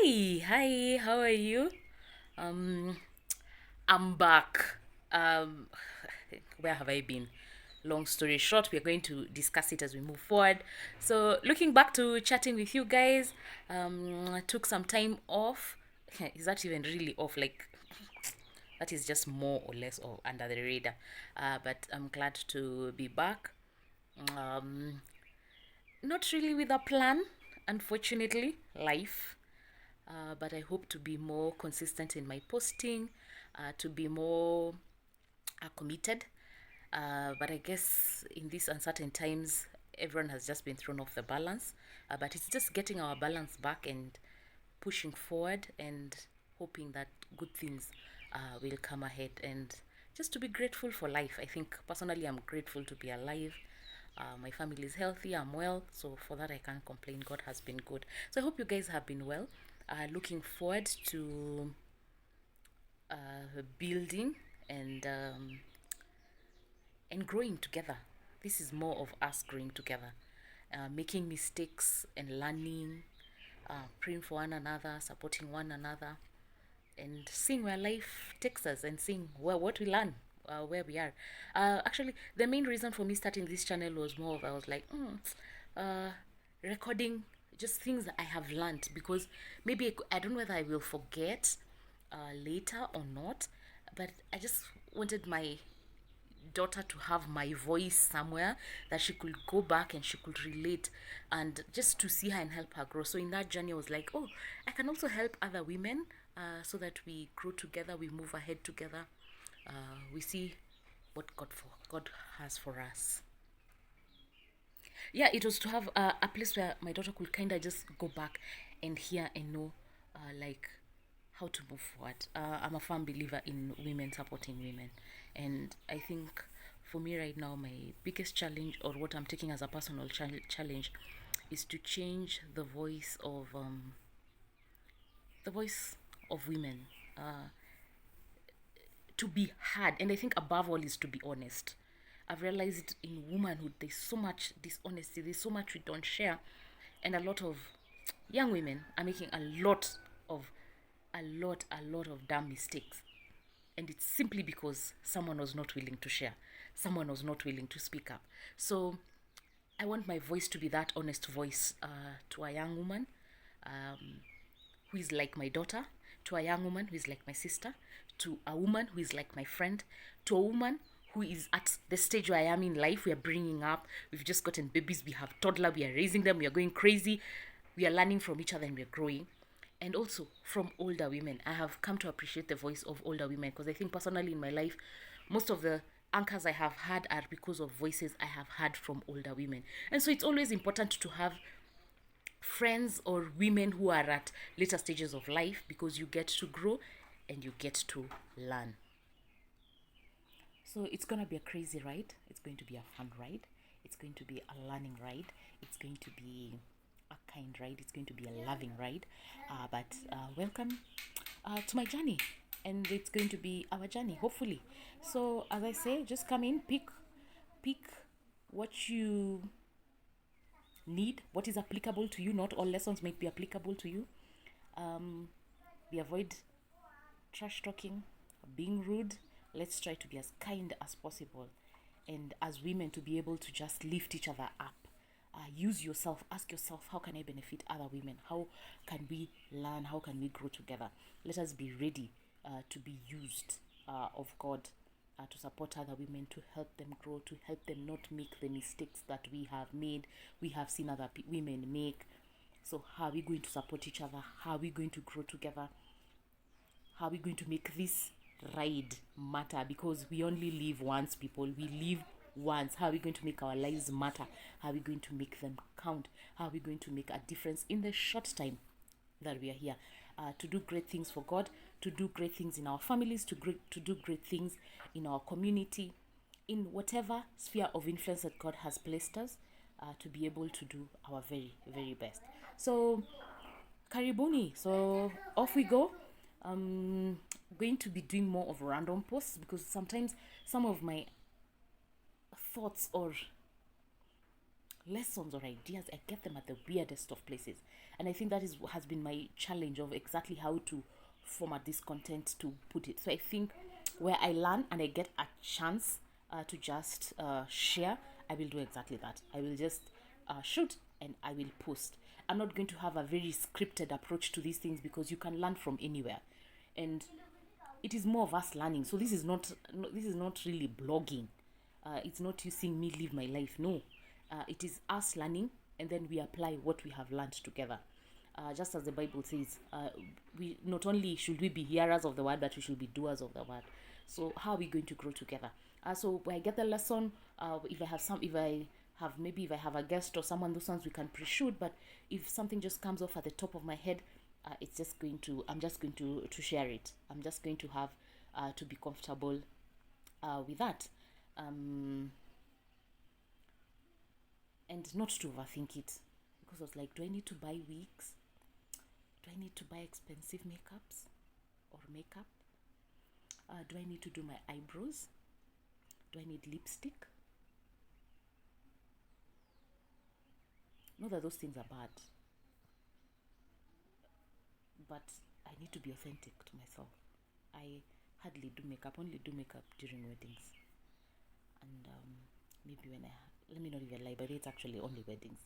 Hi, how are you? Um, I'm back. Um, where have I been? Long story short, we are going to discuss it as we move forward. So, looking back to chatting with you guys, I took some time off. Is that even really off? Like, that is just more or less or under the radar. But I'm glad to be back. Um, Not really with a plan, unfortunately. Life. But I hope to be more consistent in my posting, to be more committed. But I guess in these uncertain times, everyone has just been thrown off the balance. But it's just getting our balance back and pushing forward and hoping that good things will come ahead and just to be grateful for life. I think personally, I'm grateful to be alive. My family is healthy, I'm well, so for that I can't complain. God has been good. So I hope you guys have been well. Looking forward to building and growing together. This is more of us growing together, making mistakes and learning, praying for one another, supporting one another, and seeing where life takes us and seeing what we learn, where we are. Actually, the main reason for me starting this channel was more of I was like, uh, recording just things that I have learned because maybe I don't know whether I will forget later or not, but I just wanted my daughter to have my voice somewhere that she could go back and she could relate and just to see her and help her grow. So in that journey I was like, oh, I can also help other women so that we grow together, we move ahead together, we see what God has for us. Yeah, it was to have a place where my daughter could kind of just go back and hear and know like how to move forward. I'm a firm believer in women supporting women, and I think for me right now my biggest challenge or what I'm taking as a personal challenge is to change the voice of women, to be heard. And I think above all is to be honest. I've realized in womanhood there's so much dishonesty, there's so much we don't share, and a lot of young women are making of a lot of dumb mistakes. And it's simply because someone was not willing to share, someone was not willing to speak up. So I want my voice to be that honest voice to a young woman who is like my daughter, to a young woman who is like my sister, to a woman who is like my friend, to a woman who is at the stage where I am in life. We are bringing up, we've just gotten babies, we have toddler, we are raising them, we are going crazy, we are learning from each other and we are growing. And also from older women, I have come to appreciate the voice of older women because I think personally in my life, most of the anchors I have had are because of voices I have heard from older women. And so it's always important to have friends or women who are at later stages of life because you get to grow and you get to learn. So it's going to be a crazy ride. It's going to be a fun ride. It's going to be a learning ride. It's going to be a kind ride. It's going to be a loving ride. But welcome to my journey. And it's going to be our journey, hopefully. So, as I say, just come in, pick what you need, what is applicable to you. Not all lessons might be applicable to you. We avoid trash talking, being rude. Let's try to be as kind as possible. And as women, to be able to just lift each other up. Use yourself, ask yourself, how can I benefit other women? How can we learn? How can we grow together? Let us be ready to be used of God to support other women, to help them grow, to help them not make the mistakes that we have made, we have seen other women make. So, how are we going to support each other? How are we going to grow together? How are we going to make this ride matter? Because we only live once, people. We live once. How are we going to make our lives matter? How are we going to make them count? How are we going to make a difference in the short time that we are here? To do great things for God, to do great things in our families, to do great things in our community, in whatever sphere of influence that God has placed us, to be able to do our very, very best. So, karibuni. So, off we go. Going to be doing more of random posts because sometimes some of my thoughts or lessons or ideas, I get them at the weirdest of places. And I think that has been my challenge of exactly how to format this content to put it. So I think where I learn and I get a chance to just share, I will do exactly that. I will just shoot and I will post. I'm not going to have a very scripted approach to these things because you can learn from anywhere. And it is more of us learning. So this is not really blogging. It's not you seeing me live my life. No, it is us learning, and then we apply what we have learned together. Just as the Bible says, we not only should we be hearers of the word, but we should be doers of the word. So how are we going to grow together? So when I get the lesson, if I have a guest or someone, those ones we can pre-shoot. But if something just comes off at the top of my head, I'm just going to share it. I'm just going to have to be comfortable with that. And not to overthink it, because I was like, do I need to buy wigs? Do I need to buy expensive makeups or makeup? Do I need to do my eyebrows? Do I need lipstick? Not that those things are bad, but I need to be authentic to myself. I hardly do makeup, only do makeup during weddings. And maybe let me not even lie, but it's actually only weddings.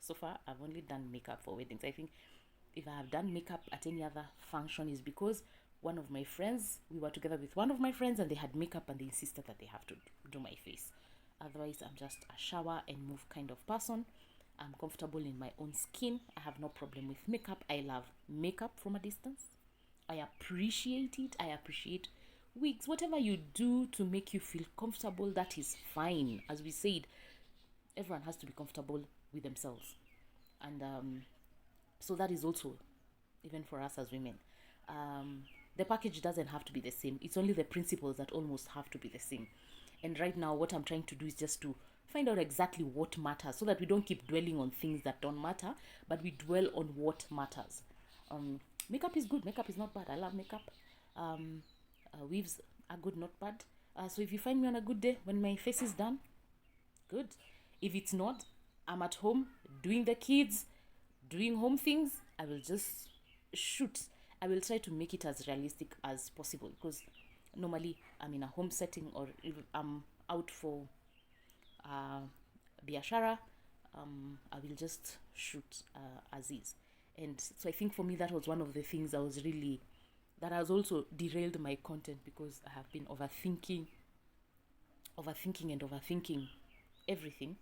So far, I've only done makeup for weddings. I think if I have done makeup at any other function is because we were together with one of my friends and they had makeup and they insisted that they have to do my face. Otherwise, I'm just a shower and move kind of person. I'm comfortable in my own skin. I have no problem with makeup. I love makeup from a distance. I appreciate it. I appreciate wigs. Whatever you do to make you feel comfortable, that is fine. As we said, everyone has to be comfortable with themselves. And so that is also even for us as women. The package doesn't have to be the same. It's only the principles that almost have to be the same. And right now, what I'm trying to do is just to find out exactly what matters so that we don't keep dwelling on things that don't matter, but we dwell on what matters. Makeup is good. Makeup is not bad. I love makeup. Weaves are good, not bad. So if you find me on a good day when my face is done, good. If it's not, I'm at home doing the kids, doing home things. I will just shoot. I will try to make it as realistic as possible because normally I'm in a home setting or if I'm out for biashara, I will just shoot as is. And so I think for me that was one of the things that has also derailed my content because I have been overthinking and overthinking everything.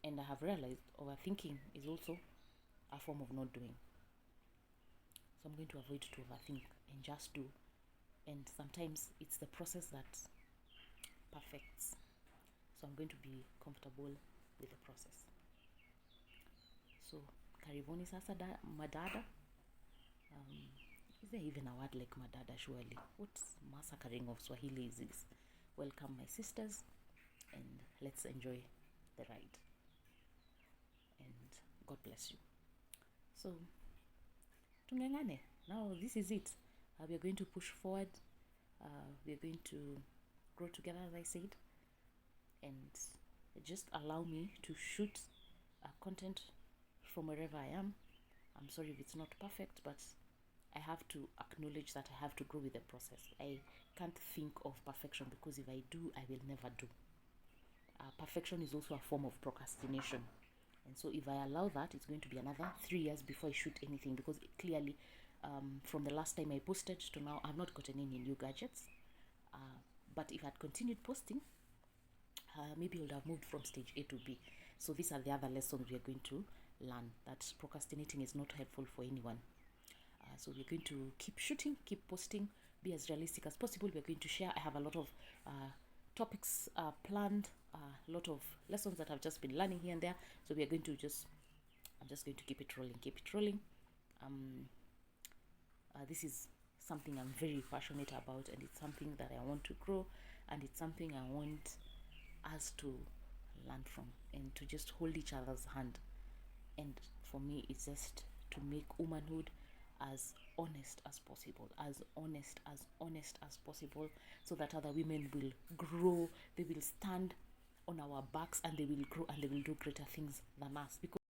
And I have realized overthinking is also a form of not doing. So I'm going to avoid to overthink and just do. And sometimes it's the process that perfects. So I'm going to be comfortable with the process. So karibuni sasa madada. Is there even a word like madada surely? What massacring of Swahili is this? Welcome my sisters and let's enjoy the ride. And God bless you. So tungengane. Now this is it. We are going to push forward. We are going to grow together, as I said, and just allow me to shoot content from wherever I am. I'm sorry if it's not perfect, but I have to acknowledge that I have to grow with the process. I can't think of perfection because if I do, I will never do. Perfection is also a form of procrastination. And so if I allow that, it's going to be another 3 years before I shoot anything because clearly from the last time I posted to now, I've not gotten any new gadgets. But if I'd continued posting, maybe I would have moved from stage A to B. So these are the other lessons we are going to learn, that procrastinating is not helpful for anyone. So we're going to keep shooting, keep posting, be as realistic as possible. We're going to share. I have a lot of topics planned, a lot of lessons that I've just been learning here and there. So we are going to I'm just going to keep it rolling. This is something I'm very passionate about, and it's something that I want to grow, and it's something I want us to learn from and to just hold each other's hand. And for me, it's just to make womanhood as honest as possible, as honest as possible, so that other women will grow, they will stand on our backs, and they will grow and they will do greater things than us, because